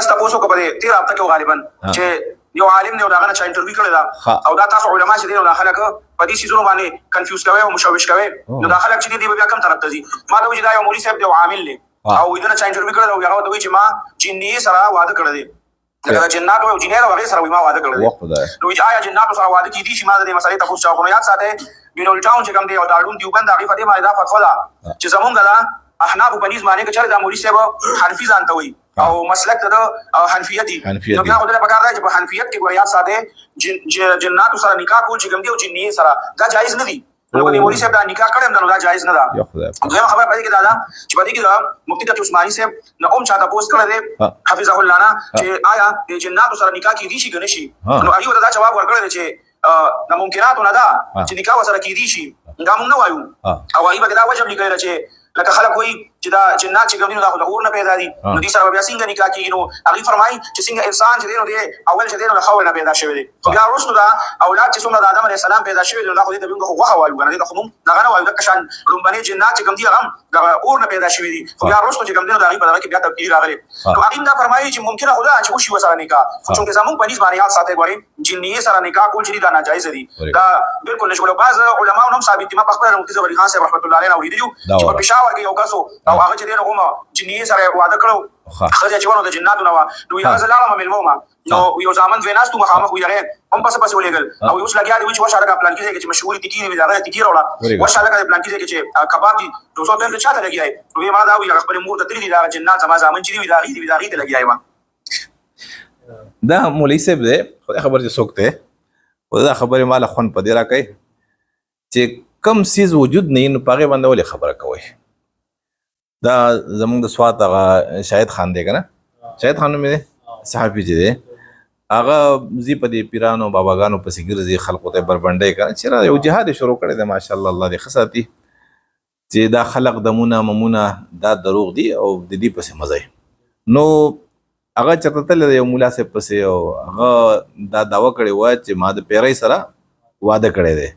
تاسو تاسو کو په تیر هفته کې غالبا چې یو عالم نه وداغه چا انټرویو کړی دا او دا تاسو علما چې دی داخله کو په دې سيزونو باندې کنفیوز کوي او مشوش کوي نو داخله چې دی بیا کم طرف ته دي ما ته وځي دا یو مولوی صاحب دی عامل دی او دا چا انټرویو کړی او هغه دوی چې ما جنی سره واده کړی دی دا جنات او جنیر او هغه سره ما واده کړی دی نو چې آیا جنات سره واده کیدی شي ما د مسالې تاسو چا کو یاد ساته بینول ټاون چې کوم دی او دارون دیوبند هغه فاطمه ما دا فتوا چې زمونږ دا احناف په نيز باندې چې دا مولوی صاحب حنفي ځانته وي او مسلک د حنفیت دي نو بیا خدای په کار دی چې په حنفیت کې ګوریا ساته جنات سره نکاح کول چې کوم دی او جنی سره دا جایز نه دي نو په مولوی صاحب دا نکاح کړم دا جایز نه ده دویمه خبره پدې کې دا چې پدې کې دا مفتی ډاکټر عثماني صاحب نو چاته پوسټ کړی دی حفظه الله نه چې آیا د جنات سره نکاح کیدی شي کنه شي نو هغه دا جواب ورکړی چې ناممکنات نه ده چې نکاح سره کیدی شي دا موږ نه وایو او هغه دا وجب لیکل چې لکه خلک وایي چې دا جنات چې کوم دي دا خو د اور نه پیدا دي نو دې سره بیا څنګه نکاح کیږي نو هغه فرمایي چې څنګه انسان چې دی نو دی اول چې دی نو خو نه پیدا شوی دی خو بیا وروسته دا اولاد چې څومره د آدم علیه السلام پیدا شوی دی نو خو دې د بینګو غوښه وایو کنه دې خو موږ دغه نه وایو د کشان رومبني جنات چې کوم دي هغه د اور نه پیدا شوی دي خو بیا وروسته چې کوم دي نو هغه په دغه کې بیا تبدیل راغلی نو هغه دا فرمایي چې ممکنه خدا چې وشي وسره نکاح خو چې زموږ په نسبت باندې یاد ساتي غواړي جنی سره نکاح کول چې دا ناجایز دي دا بالکل نشو بعض علماء هم ثابت دي ما په خبره مفتی زبر خان صاحب رحمت الله علیه اوریدلو چې په پېښور کې یو کسو او هغه چې دغه کومه جنی سره واده کړو خځه چې ونه د جناتو نو نو یو ځلاره مې ملمو ما نو یو ځامن ویناستو مخامخ ویره هم پس ولېګل او اوس لګیا دی چې وشاله کا پلان کې چې مشهوري تکي وی دا تکي وروړه وشاله کا پلان کې چې کباب دي 200 ته چاته لګیای نو ما دا وی خپل مور ته تری دي دا جنات زما ځامن چې وی دا غي ته لګیای ما دا مولوی صاحب دی خبر چې سوکته او دا خبره مال خون پدې را کوي چې کم سیز وجود نه نو پاغه باندې ولې خبره کوي دا زمونږ د سوات هغه شاهد خان دی کنه شاهد خان مې صحافي چې دی هغه زی په دې پیرانو باباګانو پسې ګرځي خلکو ته بربنډي کنه چې یو جهاد شروع کړی دی ماشاءالله الله دې خصاتي چې دا خلق دمونه ممونه دا دروغ دي او د دې پسې مزه نو هغه چرته تل یو مولا صاحب پسې او هغه دا داوا کړی و چې ما د پیرای سره واده کړی دی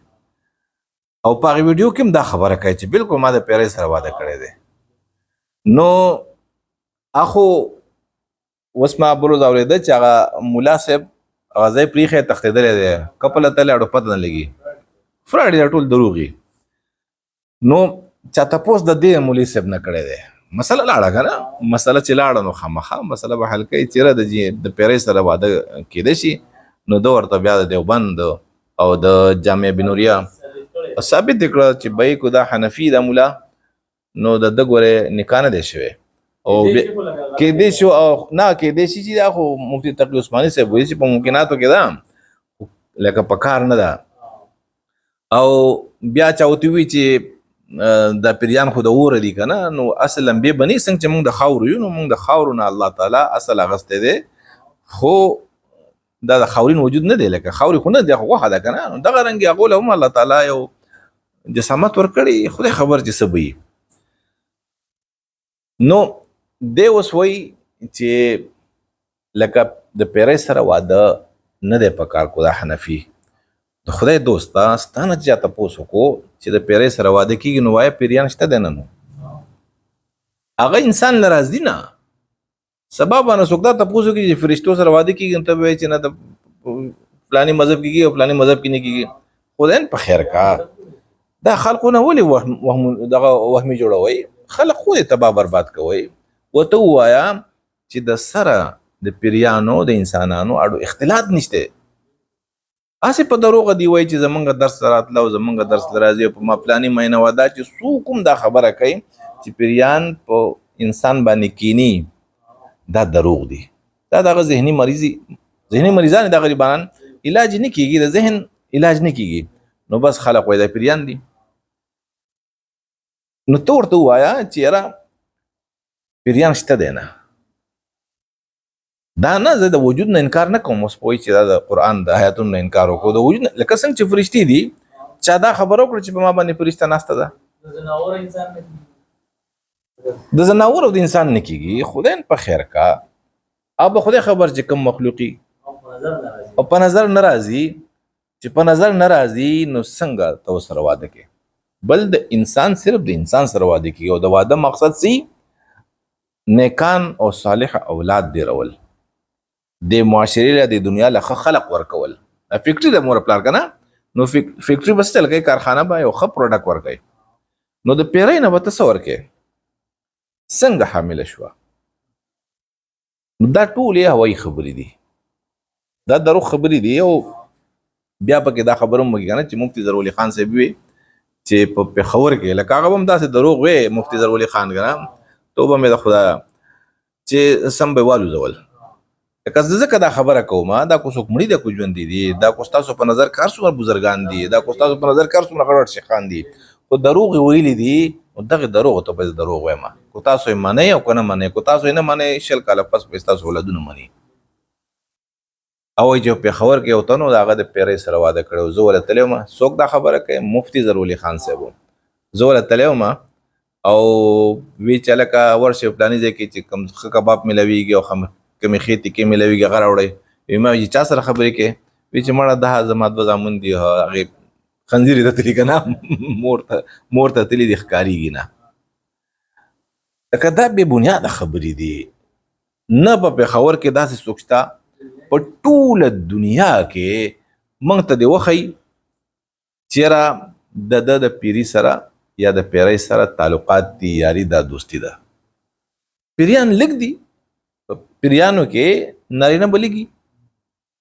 او په ویډیو کې دا خبره کوي چې بالکل ما د پیرای سره واده کړی دی نو اخو وسما بروز اوریده چې هغه مولا صاحب غزای پریخه تختیدل دی کپل ته اړو پته نه لګي فراډ ټول دروغي نو چاته پوس د دې مولوی صاحب نه کړی دی مسله لاړه کنه مسله چې لاړه نو خامخا مسله به حل کوي چیرې د پیرې سره واده کېدی شي نو د ورته بیا د دیوبند او د جامعه بنوریا ثابت کړه چې بای کو دا حنفي د مولا نو د دغه نکانه دي شوی او کې دې شو او نه کې دې شي چې خو مفتی تقی عثماني صاحب وایي چې په ممکناتو کې دا لکه پکار نه ده او بیا چاوتی وی چې د پیریان خو د اور دي کنه نو اصلا به بني څنګه چې موږ د خاور یو نو موږ د خاورونه الله تعالی اصل غسته دي خو دا د خاورین وجود نه دی لکه خاوري خو نه دی خو واحده کنه دغه رنګ یقول هم الله تعالی یو جسامت ورکړي خدای خبر چې سبي نو دی اوس وای چې لکه د پیرې سره واده نه دی پکار کو دا حنفي د خدای دوستا ستانه چې تاسو کو چې د پیرې سره واده کیږي نو وای پیریان شته دنه نو هغه انسان لراز دی نه سبب نه سوګدا تاسو کې چې فرشتو سره واده کیږي ته وای چې نه د پلاني مذهب کیږي او پلاني مذهب کې نه کیږي خدای په خیر کا دا خلقونه ولي دغه وهمي جوړوي خلق خو تباہ برباد کوي وته وایا چې د سره د پیریانو د انسانانو اړو اختلاط نشته اسه په دروغه دی وای چې زمونږ درس راتلو زمونږ درس لرازي په ما پلاني مینه ودا چې سو کوم دا خبره کوي چې پیریان په انسان باندې کینی دا دروغ دي دا دغه ذهني مریضان د غریبان علاج نه کیږي د ذهن علاج نه کیږي نو بس خلق وای د پیریان دي نو ورته وایا چې را پیریان شته دی نه دا نه زه د وجود نه انکار نه کوم اوس پوه چې دا د قرآن د آیاتونو نه انکار وکړو د وجود لکه څنګه چې فرشتي دي چا دا خبره وکړه چې په ما باندې فرشته ناسته ده د زناور او د انسان نه کیږي خدای په خیر کا اب خدای خبر چې کوم مخلوقي او په نظر ناراضي چې په نظر ناراضي نو څنګه تو سره واده کوي بل د انسان صرف د انسان سره واده کیږي او د واده مقصد سي نیکان او صالح اولاد دی رول د معاشرې له د دنیا له خلق ورکول فیکټری د مور پلار کنه نو فیکټری بس چل کوي کارخانه به یو ښه پروډکټ ورکوي نو د پیرۍ نه به ته څه ورکې څنګه حامله شوه دا ټولې هوایي خبرې دي دا درو خبرې دي او بیا پکې دا خبره مو کنه چې مفتی ضروري خان صاحب وي چې په پېښور کې لکه هغه هم داسې دروغ وي مفتی ضروري خان کنه توبه مې د خدا چې سم به والو زول که ځکه دا خبره کوم دا کو څوک مړي د کو ژوند دي دا کو تاسو په نظر کار څومره بزرګان دي دا کو تاسو په نظر کار څومره غړ شيخان دي خو دروغ ویلي دي او دغه دروغ ته به دروغ وایم کو تاسو یې منئ او کنه منئ کو تاسو یې نه منئ شل کاله پس په تاسو ولادونه منئ او چې په خبر کې وته نو داغه د پیرې سره واده کړو زه ولته تلم څوک دا خبره کوي مفتی ضروري خان صاحب زه ولته تلم او وی چلکا ورشه پلانې ځکه چې کم کباب ملويږي او کمی خېتی کې ملويږي غره وړي ویما چې چا سره خبرې کې وی چې مړه د زمات بزامن دی هغه خنزيري ته تلی کنه مور ته تلی د ښکاریږي نه کدا به بنیاد خبرې دي نه په خبر کې داسې سوچتا په ټوله دنیا کې مونږ ته دی وخی چیرې د پیری سره یا د پیرۍ سره تعلقات دي یاري دا دوستی ده پیریان لګ دي پیریانو کې نارینه بلیږي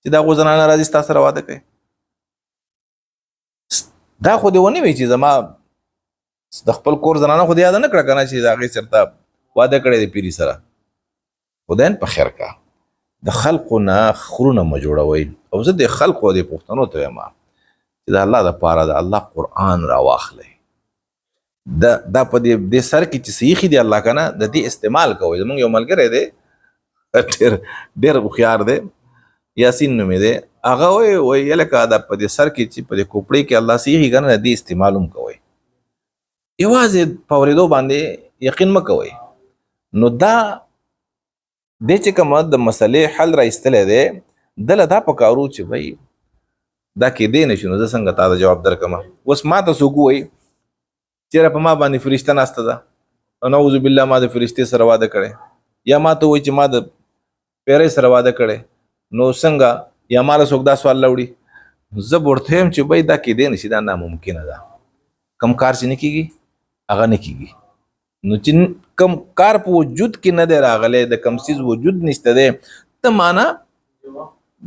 چې دا غوزنانه راځي ستاسو سره واده کوي دا خو دی ونه وی چې زما د خپل کور زنانه خو دی یاد نه کړه کنه چې دا غي چرته واده کړی دی پیری سره خداین په خیر کا د خلقو نه خرونه ما جوړوي او زه د خلقو د پښتنو ته یم چې د الله د پاره د الله قرآن را واخلي دا په دې سر کې چې صحیح دی الله کنه د دې استعمال کوي زمونږ یو ملګری دی ډېر خيار دی یاسین نومې دی هغه وای یلکه دا په دې سر کې چې په دې کوپړې کې الله صحیح کنه د دې استعمالوم کوي یوازې په ورېدو باندې یقین مکوئ نو دا د چې کوم د مسلې حل را ایستلې ده دله دا پکارو چې وای دا کې دی نشو نو زه څنګه تا ته جواب درکم اوس ما ته څوک وایي چېرې په ما باندې فرشته ناسته ده نعوذ بالله ما د فرشتې سره واده کړی یا ما ته وایي چې ما د پیرۍ سره واده کړی نو څنګه یا ما له څوک دا سوال راوړي زه ورته یم چې وای دا کې دی نشي دا ناممکنه ده کم کار چې نه کېږي هغه نه کېږي نو چې کم کار په وجود کې نه دی راغلی د کم سیز وجود نشته دی ته معنا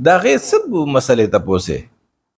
د هغې څه مسلې تپوس یې